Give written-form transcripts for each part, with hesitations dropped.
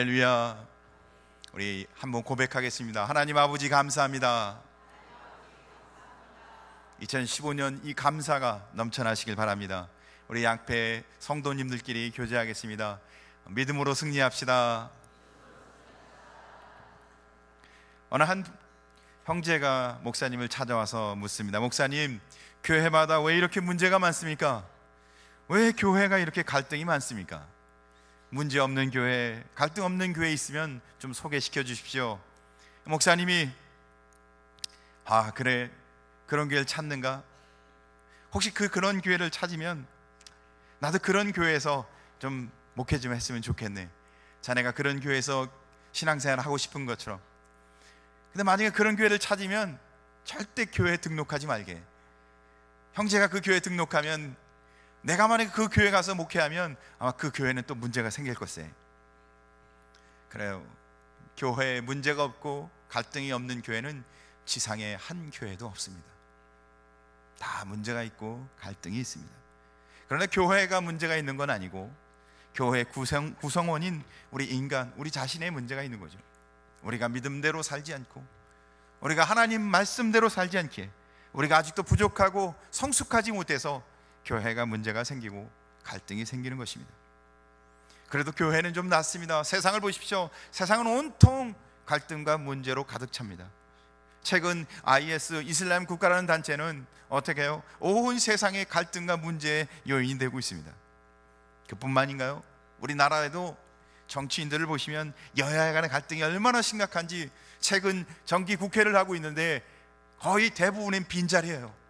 할렐루야. 우리 한번 고백하겠습니다. 하나님 아버지 감사합니다. 2015년 이 감사가 넘쳐나시길 바랍니다. 우리 양패 성도님들끼리 교제하겠습니다. 믿음으로 승리합시다. 어느 한 형제가 목사님을 찾아와서 묻습니다. 목사님, 교회마다 왜 이렇게 문제가 많습니까? 왜 교회가 이렇게 갈등이 많습니까? 문제 없는 교회, 갈등 없는 교회 있으면 좀 소개시켜 주십시오. 목사님이 그래, 그런 교회를 찾는가? 혹시 그런 교회를 찾으면 나도 그런 교회에서 좀 목회 좀 했으면 좋겠네. 자네가 그런 교회에서 신앙생활 하고 싶은 것처럼. 근데 만약에 그런 교회를 찾으면 절대 교회에 등록하지 말게. 형제가 그 교회에 등록하면, 내가 만약에 그 교회 가서 목회하면 아마 그 교회는 또 문제가 생길 것세. 그래요. 교회에 문제가 없고 갈등이 없는 교회는 지상에 한 교회도 없습니다. 다 문제가 있고 갈등이 있습니다. 그러나 교회가 문제가 있는 건 아니고 교회 구성원인 우리 인간, 우리 자신의 문제가 있는 거죠. 우리가 믿음대로 살지 않고, 우리가 하나님 말씀대로 살지 않기에, 우리가 아직도 부족하고 성숙하지 못해서 교회가 문제가 생기고 갈등이 생기는 것입니다. 그래도 교회는 좀 낫습니다. 세상을 보십시오. 세상은 온통 갈등과 문제로 가득 찹니다. 최근 IS, 이슬람 국가라는 단체는 어떻게 해요? 온 세상의 갈등과 문제의 요인이 되고 있습니다. 그뿐만인가요? 우리나라에도 정치인들을 보시면 여야 간의 갈등이 얼마나 심각한지, 최근 정기 국회를 하고 있는데 거의 대부분은 빈자리예요.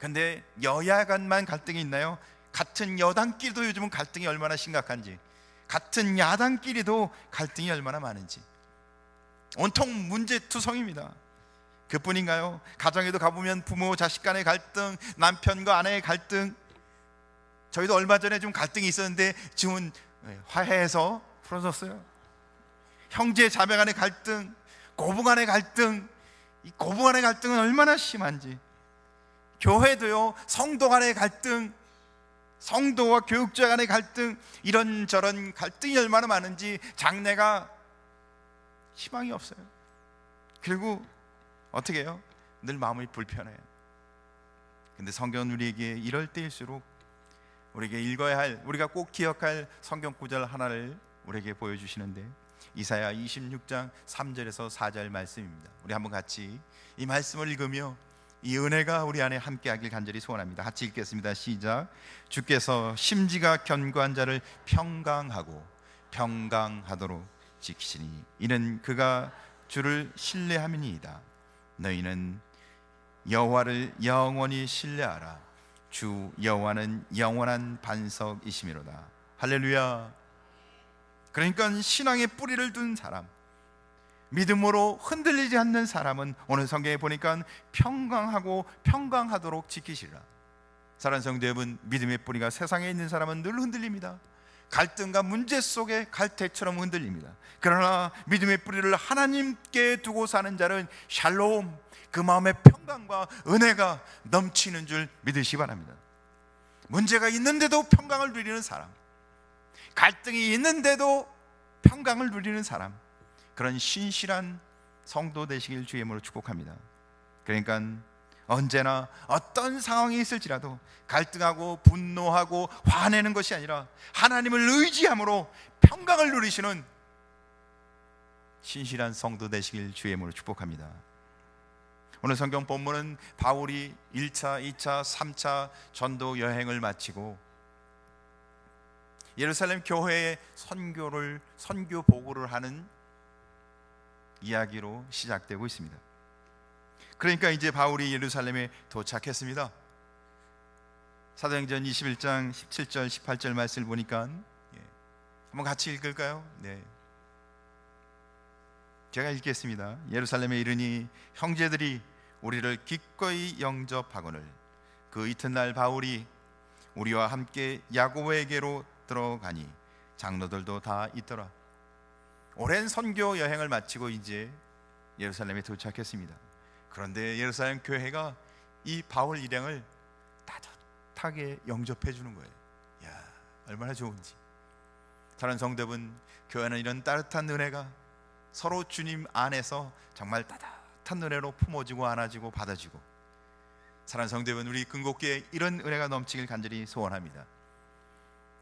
근데 여야 간만 갈등이 있나요? 같은 여당끼리도 요즘은 갈등이 얼마나 심각한지, 같은 야당끼리도 갈등이 얼마나 많은지, 온통 문제투성입니다. 그뿐인가요? 가정에도 가보면 부모 자식 간의 갈등, 남편과 아내의 갈등, 저희도 얼마 전에 좀 갈등이 있었는데 지금은 화해해서 풀어졌어요. 형제 자매 간의 갈등, 고부 간의 갈등, 이 고부 간의 갈등은 얼마나 심한지, 교회도요, 성도 간의 갈등, 성도와 교육자 간의 갈등, 이런저런 갈등이 얼마나 많은지, 장래가 희망이 없어요. 그리고 어떻게 해요? 늘 마음이 불편해요. 근데 성경은 우리에게 이럴 때일수록 우리에게 읽어야 할, 우리가 꼭 기억할 성경 구절 하나를 우리에게 보여주시는데, 이사야 26장 3절에서 4절 말씀입니다. 우리 한번 같이 이 말씀을 읽으며 이 은혜가 우리 안에 함께하길 간절히 소원합니다. 같이 읽겠습니다. 시작. 주께서 심지가 견고한 자를 평강하고 평강하도록 지키시니 이는 그가 주를 신뢰함이니이다. 너희는 여호와를 영원히 신뢰하라. 주 여호와는 영원한 반석이시미로다. 할렐루야. 그러니까 신앙의 뿌리를 둔 사람, 믿음으로 흔들리지 않는 사람은 오늘 성경에 보니까 평강하고 평강하도록 지키시라. 사랑하는 성도 여러분, 믿음의 뿌리가 세상에 있는 사람은 늘 흔들립니다. 갈등과 문제 속에 갈대처럼 흔들립니다. 그러나 믿음의 뿌리를 하나님께 두고 사는 자는 샬롬, 그 마음의 평강과 은혜가 넘치는 줄 믿으시기 바랍니다. 문제가 있는데도 평강을 누리는 사람, 갈등이 있는데도 평강을 누리는 사람, 그런 신실한 성도 되시길 주의 이름으로 축복합니다. 그러니까 언제나 어떤 상황이 있을지라도 갈등하고 분노하고 화내는 것이 아니라 하나님을 의지함으로 평강을 누리시는 신실한 성도 되시길 주의 이름으로 축복합니다. 오늘 성경 본문은 바울이 1차, 2차, 3차 전도 여행을 마치고 예루살렘 교회에 선교 보고를 하는 이야기로 시작되고 있습니다. 그러니까 이제 바울이 예루살렘에 도착했습니다. 사도행전 21장 17절 18절 말씀을 보니까 한번 같이 읽을까요? 네, 제가 읽겠습니다. 예루살렘에 이르니 형제들이 우리를 기꺼이 영접하거늘 그 이튿날 바울이 우리와 함께 야고보에게로 들어가니 장로들도 다 있더라. 오랜 선교 여행을 마치고 이제 예루살렘에 도착했습니다. 그런데 예루살렘 교회가 이 바울 일행을 따뜻하게 영접해 주는 거예요. 야, 얼마나 좋은지. 사랑하는 성도분, 교회는 이런 따뜻한 은혜가 서로 주님 안에서 정말 따뜻한 은혜로 품어지고 안아지고 받아지고, 사랑하는 성도분, 우리 근곡교회에 이런 은혜가 넘치길 간절히 소원합니다.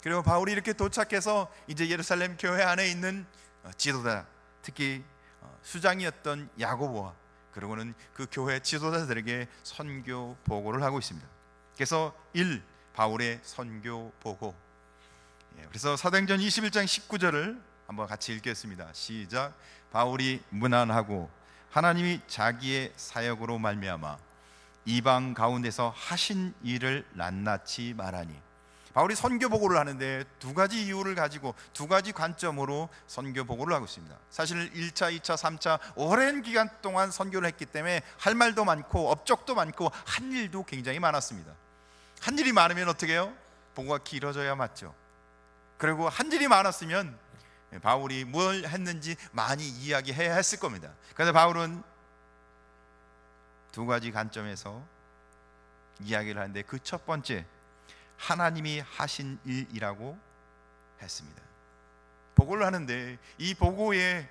그리고 바울이 이렇게 도착해서 이제 예루살렘 교회 안에 있는 지도자, 특히 수장이었던 야고보와 그리고는 그 교회 지도자들에게 선교 보고를 하고 있습니다. 그래서 1. 바울의 선교 보고. 그래서 사도행전 21장 19절을 한번 같이 읽겠습니다. 시작. 바울이 문안하고 하나님이 자기의 사역으로 말미암아 이방 가운데서 하신 일을 낱낱이 말하니. 바울이 선교 보고를 하는데 두 가지 이유를 가지고 두 가지 관점으로 선교 보고를 하고 있습니다. 사실 1차, 2차, 3차 오랜 기간 동안 선교를 했기 때문에 할 말도 많고 업적도 많고 한 일도 굉장히 많았습니다. 한 일이 많으면 어떻게 해요? 보고가 길어져야 맞죠. 그리고 한 일이 많았으면 바울이 뭘 했는지 많이 이야기해야 했을 겁니다. 그런데 바울은 두 가지 관점에서 이야기를 하는데 그 첫 번째, 하나님이 하신 일이라고 했습니다. 보고를 하는데 이 보고의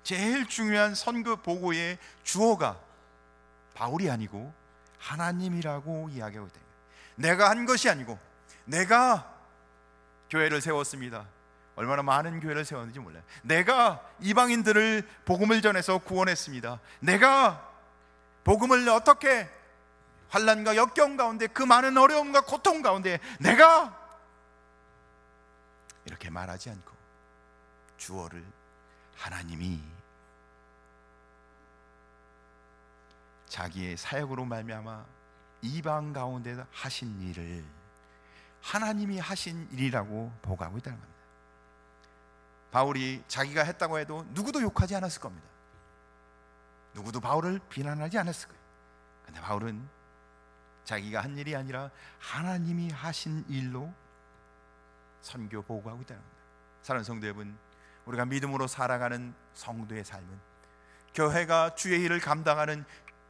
제일 중요한 선교 보고의 주어가 바울이 아니고 하나님이라고 이야기하고 있다. 내가 한 것이 아니고, 내가 교회를 세웠습니다. 얼마나 많은 교회를 세웠는지 몰라요. 내가 이방인들을 복음을 전해서 구원했습니다. 내가 복음을 어떻게 환난과 역경 가운데, 그 많은 어려움과 고통 가운데 내가, 이렇게 말하지 않고 주어를 하나님이 자기의 사역으로 말미암아 이방 가운데 하신 일을 하나님이 하신 일이라고 보고하고 있다는 겁니다. 바울이 자기가 했다고 해도 누구도 욕하지 않았을 겁니다. 누구도 바울을 비난하지 않았을 거예요. 그런데 바울은 자기가 한 일이 아니라 하나님이 하신 일로 선교 보고하고 있다는 겁니다. 사랑하는 성도 여러분, 우리가 믿음으로 살아가는 성도의 삶은, 교회가 주의 일을 감당하는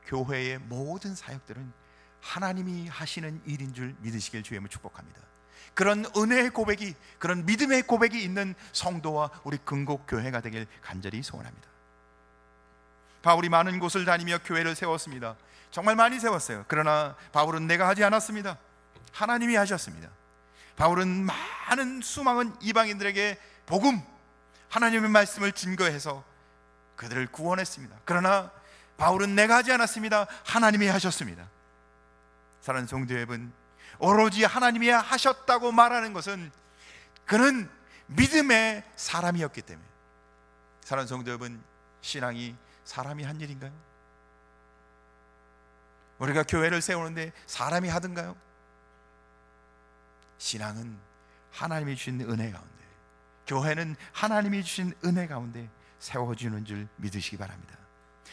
교회의 모든 사역들은 하나님이 하시는 일인 줄 믿으시길 주의 이름으로 축복합니다. 그런 은혜의 고백이, 그런 믿음의 고백이 있는 성도와 우리 근곡교회가 되길 간절히 소원합니다. 바울이 많은 곳을 다니며 교회를 세웠습니다. 정말 많이 세웠어요. 그러나 바울은 내가 하지 않았습니다. 하나님이 하셨습니다. 바울은 많은 수많은 이방인들에게 복음, 하나님의 말씀을 증거해서 그들을 구원했습니다. 그러나 바울은 내가 하지 않았습니다. 하나님이 하셨습니다. 사랑하는 성도 여러분, 오로지 하나님이 하셨다고 말하는 것은 그는 믿음의 사람이었기 때문에. 사랑하는 성도 여러분, 신앙이 사람이 한 일인가요? 우리가 교회를 세우는데 사람이 하든가요? 신앙은 하나님이 주신 은혜 가운데, 교회는 하나님이 주신 은혜 가운데 세워주는 줄 믿으시기 바랍니다.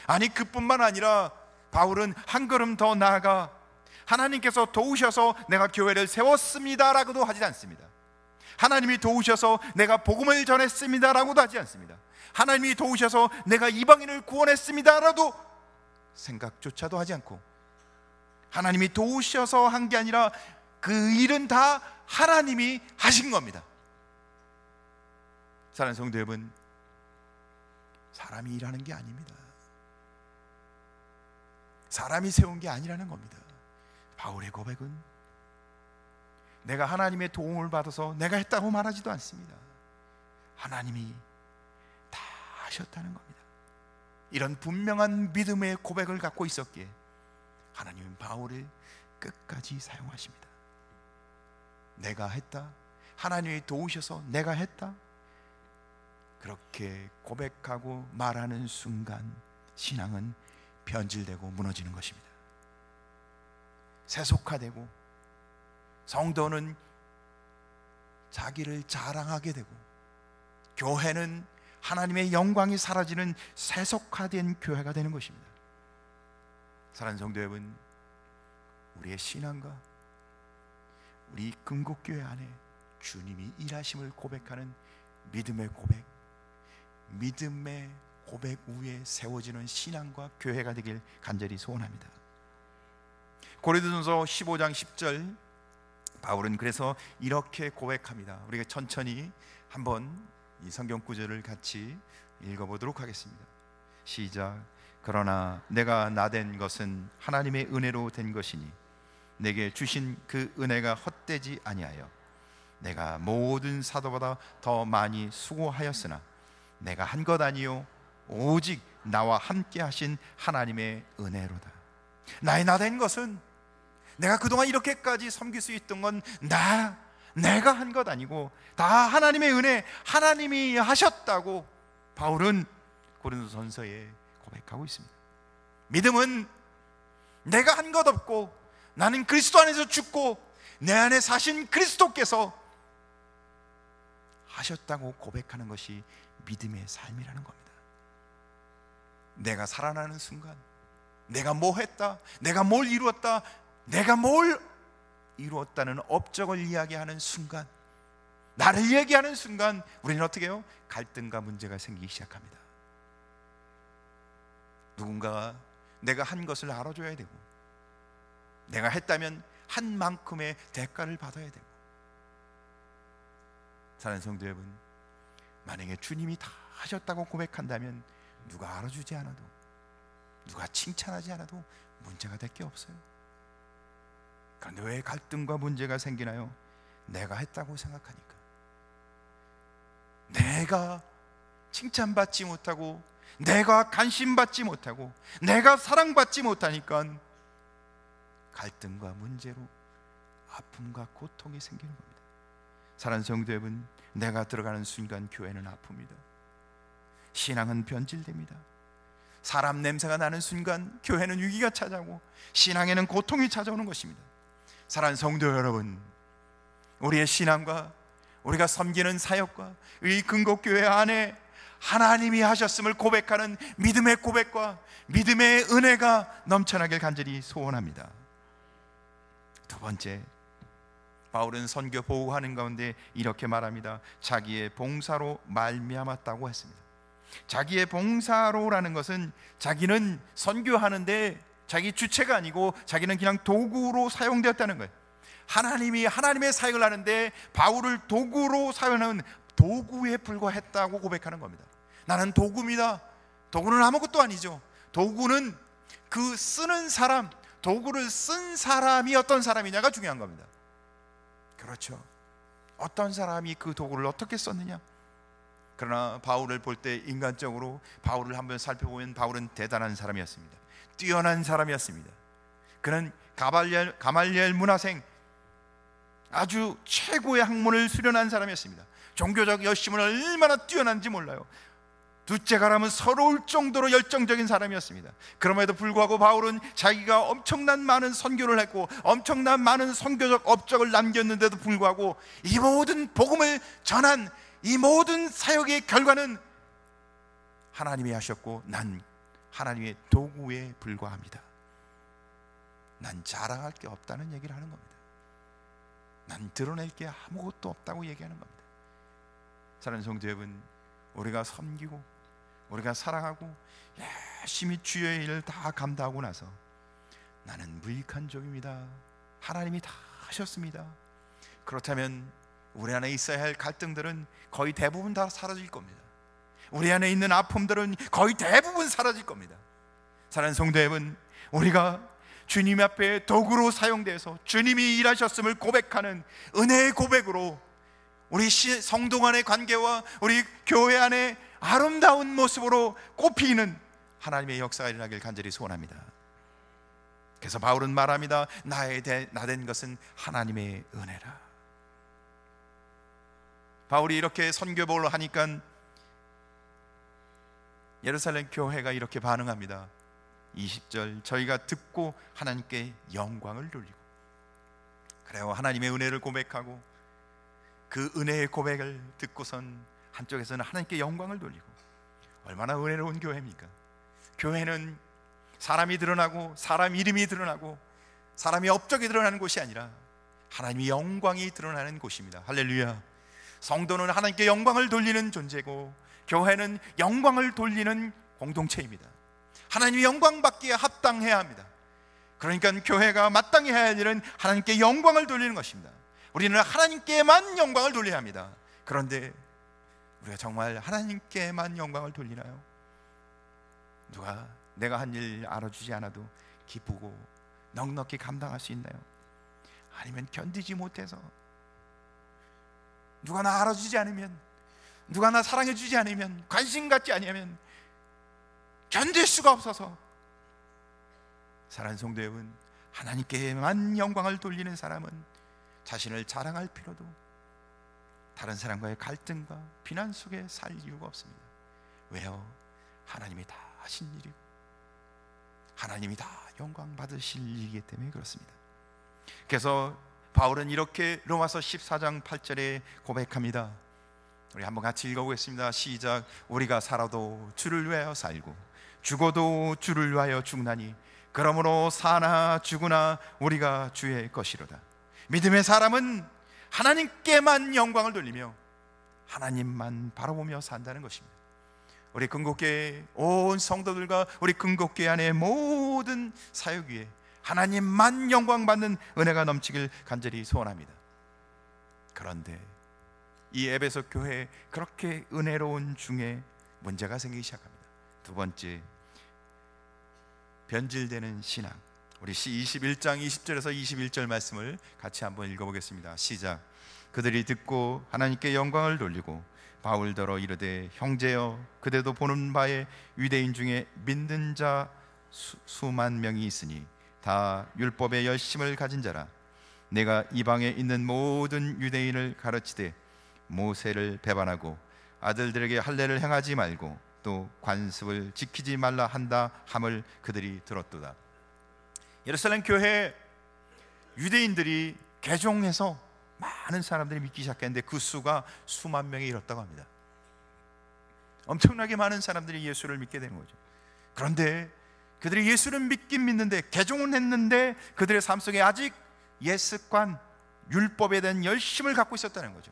아니, 그뿐만 아니라 바울은 한 걸음 더 나아가 하나님께서 도우셔서 내가 교회를 세웠습니다라고도 하지 않습니다. 하나님이 도우셔서 내가 복음을 전했습니다라고도 하지 않습니다. 하나님이 도우셔서 내가 이방인을 구원했습니다라도 생각조차도 하지 않고, 하나님이 도우셔서 한 게 아니라 그 일은 다 하나님이 하신 겁니다. 사랑하는 성도 여러분, 사람이 일하는 게 아닙니다. 사람이 세운 게 아니라는 겁니다. 바울의 고백은 내가 하나님의 도움을 받아서 내가 했다고 말하지도 않습니다. 하나님이 다 하셨다는 겁니다. 이런 분명한 믿음의 고백을 갖고 있었기에 하나님은 바울을 끝까지 사용하십니다. 내가 했다, 하나님이 도우셔서 내가 했다, 그렇게 고백하고 말하는 순간 신앙은 변질되고 무너지는 것입니다. 세속화되고 성도는 자기를 자랑하게 되고, 교회는 하나님의 영광이 사라지는 세속화된 교회가 되는 것입니다. 사랑하는 성도 여러분, 우리의 신앙과 우리 근곡교회 안에 주님이 일하심을 고백하는 믿음의 고백, 믿음의 고백 위에 세워지는 신앙과 교회가 되길 간절히 소원합니다. 고린도전서 15장 10절 바울은 그래서 이렇게 고백합니다. 우리가 천천히 한번 이 성경 구절을 같이 읽어보도록 하겠습니다. 시작. 그러나 내가 나된 것은 하나님의 은혜로 된 것이니 내게 주신 그 은혜가 헛되지 아니하여 내가 모든 사도보다 더 많이 수고하였으나 내가 한 것 아니요 오직 나와 함께 하신 하나님의 은혜로다. 나의 나된 것은, 내가 그동안 이렇게까지 섬길 수 있던 건 내가 한 것 아니고 다 하나님의 은혜, 하나님이 하셨다고 바울은 고린도전서에 고백하고 있습니다. 믿음은 내가 한 것 없고 나는 그리스도 안에서 죽고 내 안에 사신 그리스도께서 하셨다고 고백하는 것이 믿음의 삶이라는 겁니다. 내가 살아나는 순간, 내가 뭐 했다, 내가 뭘 이루었다, 내가 뭘 이루었다는 업적을 이야기하는 순간, 나를 얘기하는 순간 우리는 어떻게 해요? 갈등과 문제가 생기기 시작합니다. 누군가가 내가 한 것을 알아줘야 되고, 내가 했다면 한 만큼의 대가를 받아야 되고. 사랑하는 성도 여러분, 만약에 주님이 다 하셨다고 고백한다면 누가 알아주지 않아도, 누가 칭찬하지 않아도 문제가 될 게 없어요. 그런데 왜 갈등과 문제가 생기나요? 내가 했다고 생각하니까, 내가 칭찬받지 못하고, 내가 관심받지 못하고, 내가 사랑받지 못하니까 갈등과 문제로 아픔과 고통이 생기는 겁니다. 사랑하는 성도 여러분, 내가 들어가는 순간 교회는 아픕니다. 신앙은 변질됩니다. 사람 냄새가 나는 순간 교회는 위기가 찾아오고 신앙에는 고통이 찾아오는 것입니다. 사랑하는 성도 여러분, 우리의 신앙과 우리가 섬기는 사역과 이 근곡교회 안에 하나님이 하셨음을 고백하는 믿음의 고백과 믿음의 은혜가 넘쳐나길 간절히 소원합니다. 두 번째, 바울은 선교 보호하는 가운데 이렇게 말합니다. 자기의 봉사로 말미암았다고 했습니다. 자기의 봉사로라는 것은 자기는 선교하는데 자기 주체가 아니고 자기는 그냥 도구로 사용되었다는 거예요. 하나님이 하나님의 사역을 하는데 바울을 도구로 사용하는, 도구에 불과했다고 고백하는 겁니다. 나는 도구입니다. 도구는 아무것도 아니죠. 도구는 그 쓰는 사람, 도구를 쓴 사람이 어떤 사람이냐가 중요한 겁니다. 그렇죠. 어떤 사람이 그 도구를 어떻게 썼느냐. 그러나 바울을 볼 때 인간적으로 바울을 한번 살펴보면 바울은 대단한 사람이었습니다. 뛰어난 사람이었습니다. 그는 가말리엘 문화생, 아주 최고의 학문을 수련한 사람이었습니다. 종교적 열심은 얼마나 뛰어난지 몰라요. 둘째가라면 서러울 정도로 열정적인 사람이었습니다. 그럼에도 불구하고 바울은 자기가 엄청난 많은 선교를 했고 엄청난 많은 선교적 업적을 남겼는데도 불구하고 이 모든 복음을 전한 이 모든 사역의 결과는 하나님이 하셨고 난 하나님의 도구에 불과합니다. 난 자랑할 게 없다는 얘기를 하는 겁니다. 난 드러낼 게 아무것도 없다고 얘기하는 겁니다. 사랑하는 성도 여러분, 우리가 섬기고 우리가 사랑하고 열심히 주의 일을 다 감당하고 나서 나는 무익한 종입니다, 하나님이 다 하셨습니다, 그렇다면 우리 안에 있어야 할 갈등들은 거의 대부분 다 사라질 겁니다. 우리 안에 있는 아픔들은 거의 대부분 사라질 겁니다. 사랑하는 성도 여러분, 우리가 주님 앞에 도구로 사용돼서 주님이 일하셨음을 고백하는 은혜의 고백으로 우리 성도 간의 관계와 우리 교회 안의 아름다운 모습으로 꽃피는 하나님의 역사가 일어나길 간절히 소원합니다. 그래서 바울은 말합니다. 나된 것은 하나님의 은혜라. 바울이 이렇게 선교복을 하니까 예루살렘 교회가 이렇게 반응합니다. 20절, 저희가 듣고 하나님께 영광을 돌리고, 그래요, 하나님의 은혜를 고백하고 그 은혜의 고백을 듣고선 한쪽에서는 하나님께 영광을 돌리고. 얼마나 은혜로운 교회입니까? 교회는 사람이 드러나고 사람 이름이 드러나고 사람의 업적이 드러나는 곳이 아니라 하나님의 영광이 드러나는 곳입니다. 할렐루야. 성도는 하나님께 영광을 돌리는 존재고 교회는 영광을 돌리는 공동체입니다. 하나님의 영광 받기에 합당해야 합니다. 그러니까 교회가 마땅히 해야 할 일은 하나님께 영광을 돌리는 것입니다. 우리는 하나님께만 영광을 돌려야 합니다. 그런데 우리가 정말 하나님께만 영광을 돌리나요? 누가 내가 한 일 알아주지 않아도 기쁘고 넉넉히 감당할 수 있나요? 아니면 견디지 못해서, 누가 나 알아주지 않으면, 누가 나 사랑해주지 않으면, 관심 갖지 않으면 견딜 수가 없어서. 사랑하는 성도 여러분, 하나님께만 영광을 돌리는 사람은 자신을 자랑할 필요도, 다른 사람과의 갈등과 비난 속에 살 이유가 없습니다. 왜요? 하나님이 다 하신 일이고 하나님이 다 영광 받으실 일이기 때문에 그렇습니다. 그래서 바울은 이렇게 로마서 14장 8절에 고백합니다. 우리 한번 같이 읽어보겠습니다. 시작. 우리가 살아도 주를 위하여 살고 죽어도 주를 위하여 죽나니 그러므로 사나 죽으나 우리가 주의 것이로다. 믿음의 사람은 하나님께만 영광을 돌리며 하나님만 바라보며 산다는 것입니다. 우리 근곡교회 온 성도들과 우리 근곡교회 안에 모든 사역 위에 하나님만 영광 받는 은혜가 넘치길 간절히 소원합니다. 그런데 이 에베소 교회에 그렇게 은혜로운 중에 문제가 생기기 시작합니다. 두 번째, 변질되는 신앙. 우리 21장 20절에서 21절 말씀을 같이 한번 읽어보겠습니다. 시작. 그들이 듣고 하나님께 영광을 돌리고 바울더러 이르되 형제여 그대도 보는 바에 유대인 중에 믿는 자 수만 명이 있으니 다 율법의 열심을 가진 자라. 내가 이방에 있는 모든 유대인을 가르치되 모세를 배반하고 아들들에게 할례를 행하지 말고 또 관습을 지키지 말라 한다 함을 그들이 들었도다. 예루살렘 교회 유대인들이 개종해서 많은 사람들이 믿기 시작했는데 그 수가 수만 명에 이뤘다고 합니다. 엄청나게 많은 사람들이 예수를 믿게 되는 거죠. 그런데 그들이 예수를 믿긴 믿는데, 개종은 했는데 그들의 삶 속에 아직 옛 습관, 율법에 대한 열심을 갖고 있었다는 거죠.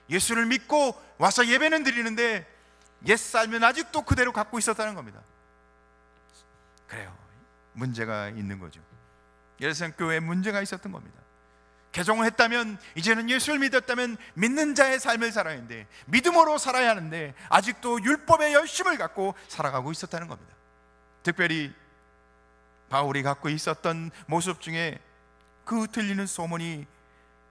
예수를 믿고 와서 예배는 드리는데 옛 삶은 아직도 그대로 갖고 있었다는 겁니다. 그래요, 문제가 있는 거죠. 예루살렘 교회에 문제가 있었던 겁니다. 개종을 했다면, 이제는 예수를 믿었다면 믿는 자의 삶을 살아야 하는데, 믿음으로 살아야 하는데 아직도 율법의 열심을 갖고 살아가고 있었다는 겁니다. 특별히 바울이 갖고 있었던 모습 중에 그 들리는 소문이,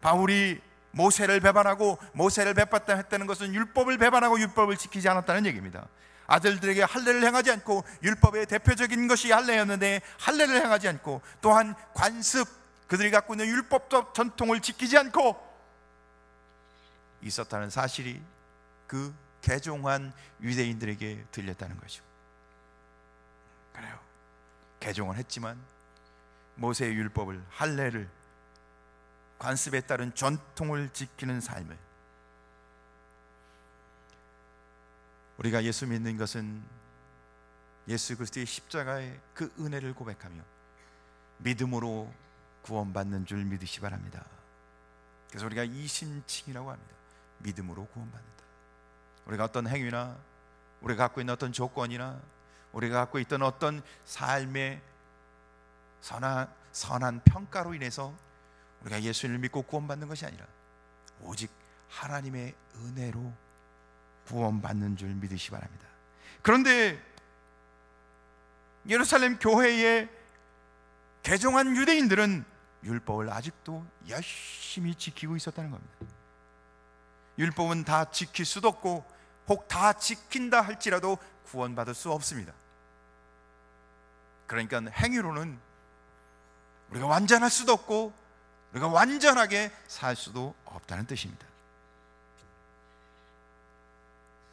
바울이 모세를 배반하고 모세를 배반했다 했다는 것은 율법을 배반하고 율법을 지키지 않았다는 얘기입니다. 아들들에게 할례를 행하지 않고, 율법의 대표적인 것이 할례였는데 할례를 행하지 않고, 또한 관습, 그들이 갖고 있는 율법적 전통을 지키지 않고 있었다는 사실이 그 개종한 유대인들에게 들렸다는 거죠. 그래요, 개종을 했지만 모세의 율법을, 할례를, 관습에 따른 전통을 지키는 삶을, 우리가 예수 믿는 것은 예수 그리스도의 십자가의 그 은혜를 고백하며 믿음으로 구원받는 줄 믿으시 바랍니다. 그래서 우리가 이신칭이라고 합니다. 믿음으로 구원받는다. 우리가 어떤 행위나 우리가 갖고 있는 어떤 조건이나 우리가 갖고 있던 어떤 삶의 선한 평가로 인해서 우리가 예수를 믿고 구원받는 것이 아니라 오직 하나님의 은혜로 구원받는 줄 믿으시 바랍니다. 그런데 예루살렘 교회의 개종한 유대인들은 율법을 아직도 열심히 지키고 있었다는 겁니다. 율법은 다 지킬 수도 없고, 혹 다 지킨다 할지라도 구원받을 수 없습니다. 그러니까 행위로는 우리가 완전할 수도 없고 우리가 완전하게 살 수도 없다는 뜻입니다.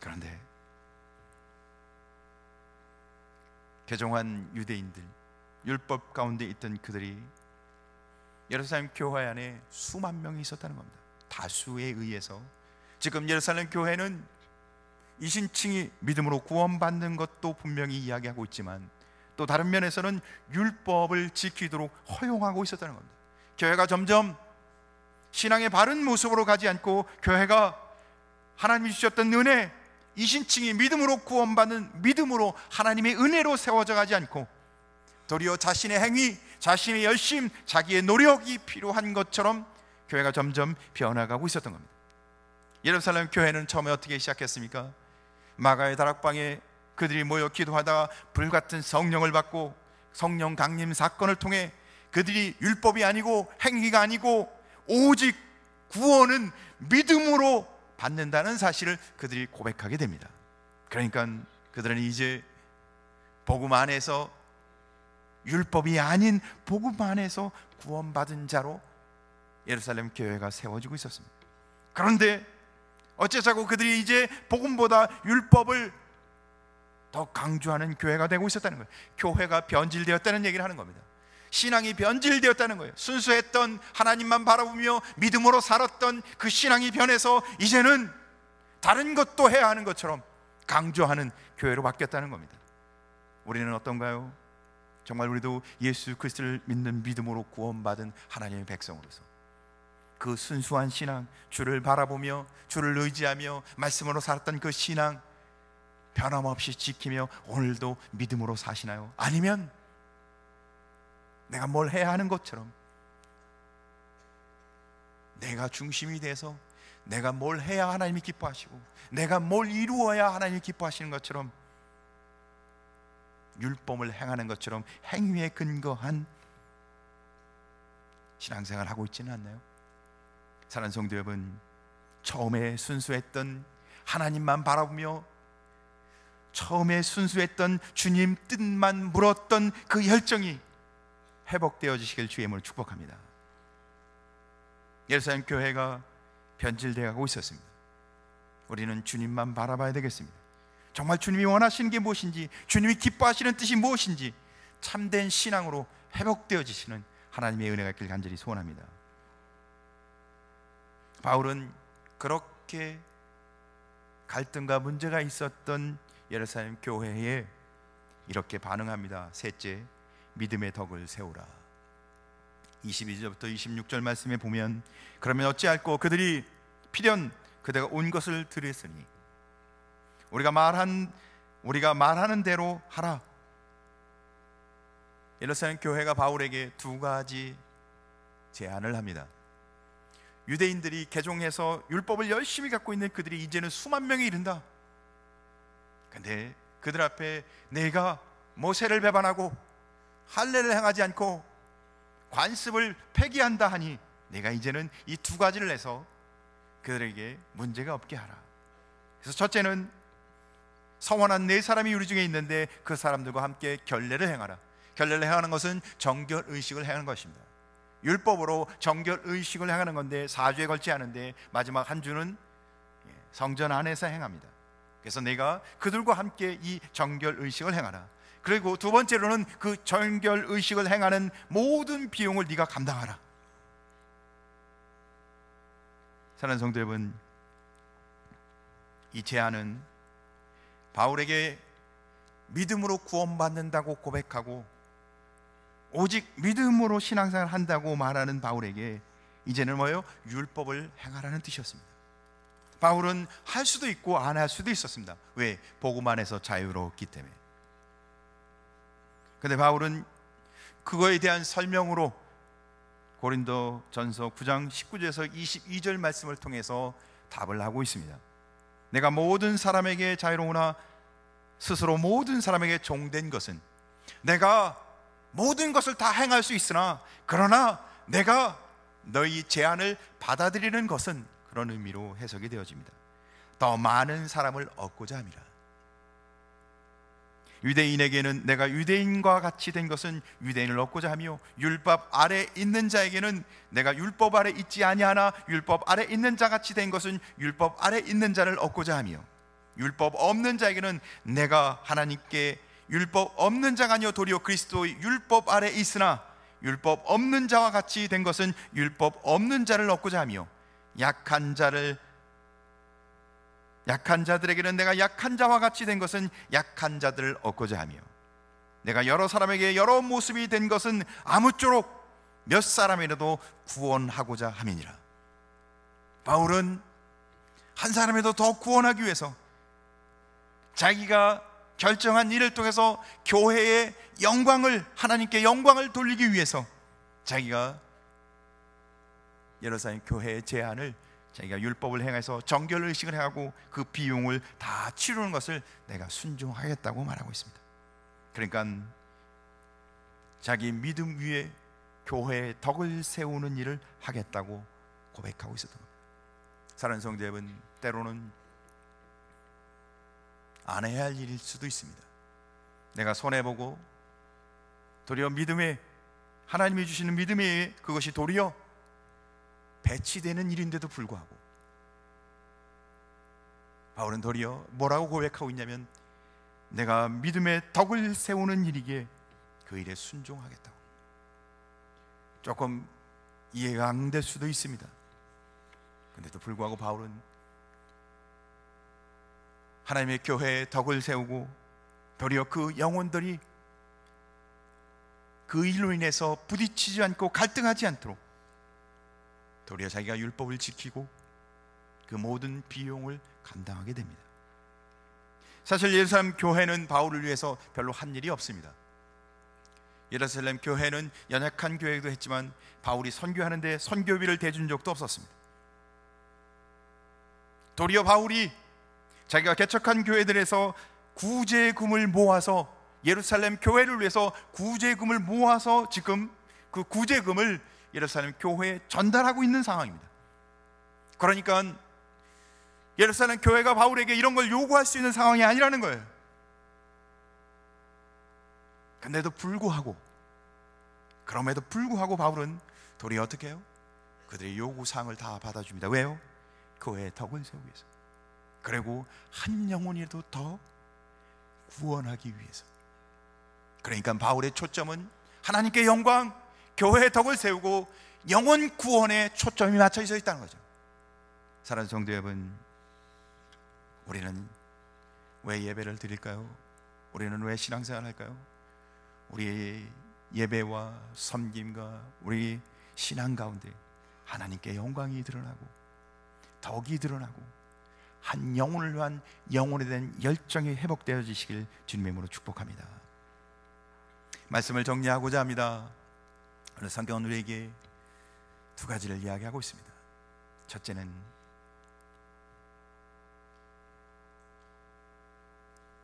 그런데 개종한 유대인들, 율법 가운데 있던 그들이 예루살렘 교회 안에 수만 명이 있었다는 겁니다. 다수에 의해서 지금 예루살렘 교회는 이신칭이 믿음으로 구원받는 것도 분명히 이야기하고 있지만, 또 다른 면에서는 율법을 지키도록 허용하고 있었다는 겁니다. 교회가 점점 신앙의 바른 모습으로 가지 않고, 교회가 하나님이 주셨던 은혜, 이신칭이 믿음으로 구원받는, 믿음으로 하나님의 은혜로 세워져 가지 않고 도리어 자신의 행위, 자신의 열심, 자기의 노력이 필요한 것처럼 교회가 점점 변화가고 있었던 겁니다. 예루살렘 교회는 처음에 어떻게 시작했습니까? 마가의 다락방에 그들이 모여 기도하다가 불같은 성령을 받고 성령 강림 사건을 통해 그들이 율법이 아니고 행위가 아니고 오직 구원은 믿음으로 받는다는 사실을 그들이 고백하게 됩니다. 그러니까 그들은 이제 복음 안에서, 율법이 아닌 복음 안에서 구원받은 자로 예루살렘 교회가 세워지고 있었습니다. 그런데 어째자고 그들이 이제 복음보다 율법을 더 강조하는 교회가 되고 있었다는 거예요. 교회가 변질되었다는 얘기를 하는 겁니다. 신앙이 변질되었다는 거예요. 순수했던, 하나님만 바라보며 믿음으로 살았던 그 신앙이 변해서 이제는 다른 것도 해야 하는 것처럼 강조하는 교회로 바뀌었다는 겁니다. 우리는 어떤가요? 정말 우리도 예수 그리스도를 믿는 믿음으로 구원받은 하나님의 백성으로서 그 순수한 신앙, 주를 바라보며 주를 의지하며 말씀으로 살았던 그 신앙 변함없이 지키며 오늘도 믿음으로 사시나요? 아니면 내가 뭘 해야 하는 것처럼, 내가 중심이 돼서 내가 뭘 해야 하나님이 기뻐하시고 내가 뭘 이루어야 하나님이 기뻐하시는 것처럼, 율법을 행하는 것처럼 행위에 근거한 신앙생활을 하고 있지는 않나요? 사랑하는 성도 여러분, 처음에 순수했던, 하나님만 바라보며 처음에 순수했던 주님 뜻만 물었던 그 열정이 회복되어지시길 주의 이름으로 축복합니다. 예루살렘 교회가 변질되어 가고 있었습니다. 우리는 주님만 바라봐야 되겠습니다. 정말 주님이 원하시는 게 무엇인지, 주님이 기뻐하시는 뜻이 무엇인지 참된 신앙으로 회복되어지시는 하나님의 은혜가 있길 간절히 소원합니다. 바울은 그렇게 갈등과 문제가 있었던 예루살렘 교회에 이렇게 반응합니다. 셋째, 믿음의 덕을 세우라. 22절부터 26절 말씀에 보면, 그러면 어찌할꼬 그들이 필연 그대가 온 것을 들었으니 우리가 말하는 대로 하라. 예루살렘 교회가 바울에게 두 가지 제안을 합니다. 유대인들이 개종해서 율법을 열심히 갖고 있는 그들이 이제는 수만 명에 이른다. 근데 그들 앞에 내가 모세를 배반하고 할례를 행하지 않고 관습을 폐기한다 하니 내가 이제는 이 두 가지를 해서 그들에게 문제가 없게 하라. 그래서 첫째는 서원한 네 사람이 우리 중에 있는데 그 사람들과 함께 결례를 행하라. 결례를 행하는 것은 정결의식을 행하는 것입니다. 율법으로 정결의식을 행하는 건데 4주에 걸치 하는데 마지막 한 주는 성전 안에서 행합니다. 그래서 내가 그들과 함께 이 정결의식을 행하라. 그리고 두 번째로는 그 정결의식을 행하는 모든 비용을 네가 감당하라. 사랑하는 성도 여러분, 이 제안은 바울에게 믿음으로 구원받는다고 고백하고 오직 믿음으로 신앙생활을 한다고 말하는 바울에게 이제는 뭐예요? 율법을 행하라는 뜻이었습니다. 바울은 할 수도 있고 안 할 수도 있었습니다. 왜? 복음 안에서 자유로웠기 때문에. 근데 바울은 그거에 대한 설명으로 고린도전서 9장 19절에서 22절 말씀을 통해서 답을 하고 있습니다. 내가 모든 사람에게 자유로우나 스스로 모든 사람에게 종된 것은, 내가 모든 것을 다 행할 수 있으나 그러나 내가 너희 제안을 받아들이는 것은, 그런 의미로 해석이 되어집니다. 더 많은 사람을 얻고자 함이라. 유대인에게는 내가 유대인과 같이 된 것은 유대인을 얻고자 하며, 율법 아래 있는 자에게는 내가 율법 아래 있지 아니하나 율법 아래 있는 자 같이 된 것은 율법 아래 있는 자를 얻고자 하며, 율법 없는 자에게는 내가 하나님께 율법 없는 자가 아니요 도리어 그리스도의 율법 아래 있으나 율법 없는 자와 같이 된 것은 율법 없는 자를 얻고자 하며, 약한 자들에게는 내가 약한 자와 같이 된 것은 약한 자들을 얻고자 하며, 내가 여러 사람에게 여러 모습이 된 것은 아무쪼록 몇 사람이라도 구원하고자 함이니라. 바울은 한 사람이라도 더 구원하기 위해서 자기가 결정한 일을 통해서 교회의 영광을, 하나님께 영광을 돌리기 위해서 자기가 예루살렘 교회의 제안을 자기가 율법을 행해서 정결의식을 해가고 그 비용을 다 치르는 것을 내가 순종하겠다고 말하고 있습니다. 그러니까 자기 믿음 위에 교회의 덕을 세우는 일을 하겠다고 고백하고 있었던 겁니다. 사랑하는 성도 여러분, 때로는 안 해야 할 일일 수도 있습니다. 내가 손해보고 도리어 믿음에, 하나님이 주시는 믿음에 그것이 도리어 배치되는 일인데도 불구하고 바울은 도리어 뭐라고 고백하고 있냐면, 내가 믿음의 덕을 세우는 일이기에 그 일에 순종하겠다고. 조금 이해가 안 될 수도 있습니다. 그런데도 불구하고 바울은 하나님의 교회의 덕을 세우고 도리어 그 영혼들이 그 일로 인해서 부딪히지 않고 갈등하지 않도록 도리어 자기가 율법을 지키고 그 모든 비용을 감당하게 됩니다. 사실 예루살렘 교회는 바울을 위해서 별로 한 일이 없습니다. 예루살렘 교회는 연약한 교회이기도 했지만 바울이 선교하는데 선교비를 대준 적도 없었습니다. 도리어 바울이 자기가 개척한 교회들에서 구제금을 모아서, 예루살렘 교회를 위해서 구제금을 모아서 지금 그 구제금을 예루살렘 교회에 전달하고 있는 상황입니다. 그러니까 예루살렘 교회가 바울에게 이런 걸 요구할 수 있는 상황이 아니라는 거예요. 그럼에도 불구하고 바울은 도리어 어떻게 해요? 그들의 요구사항을 다 받아줍니다. 왜요? 교회의 덕을 세우기 위해서, 그리고 한 영혼이라도 더 구원하기 위해서. 그러니까 바울의 초점은 하나님께 영광, 교회의 덕을 세우고 영혼 구원에 초점이 맞춰져 있다는 거죠. 사랑하는 성도 여러분, 우리는 왜 예배를 드릴까요? 우리는 왜 신앙생활을 할까요? 우리의 예배와 섬김과 우리 신앙 가운데 하나님께 영광이 드러나고 덕이 드러나고 한 영혼을 위한 영혼에 대한 열정이 회복되어지시길 주님의 이름으로 축복합니다. 말씀을 정리하고자 합니다. 오늘 성경은 우리에게 두 가지를 이야기하고 있습니다. 첫째는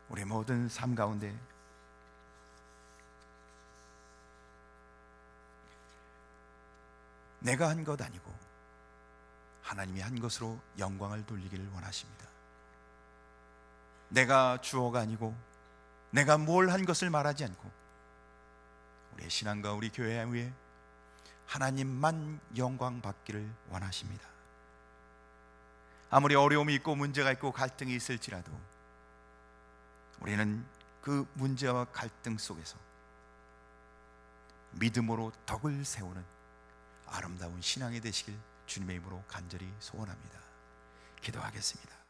우리 모든 삶 가운데 내가 한 것 아니고 하나님이 한 것으로 영광을 돌리기를 원하십니다. 내가 주어가 아니고 내가 뭘 한 것을 말하지 않고 우리의 신앙과 우리 교회 위에 하나님만 영광 받기를 원하십니다. 아무리 어려움이 있고 문제가 있고 갈등이 있을지라도 우리는 그 문제와 갈등 속에서 믿음으로 덕을 세우는 아름다운 신앙이 되시길 주님의 이름으로 간절히 소원합니다. 기도하겠습니다.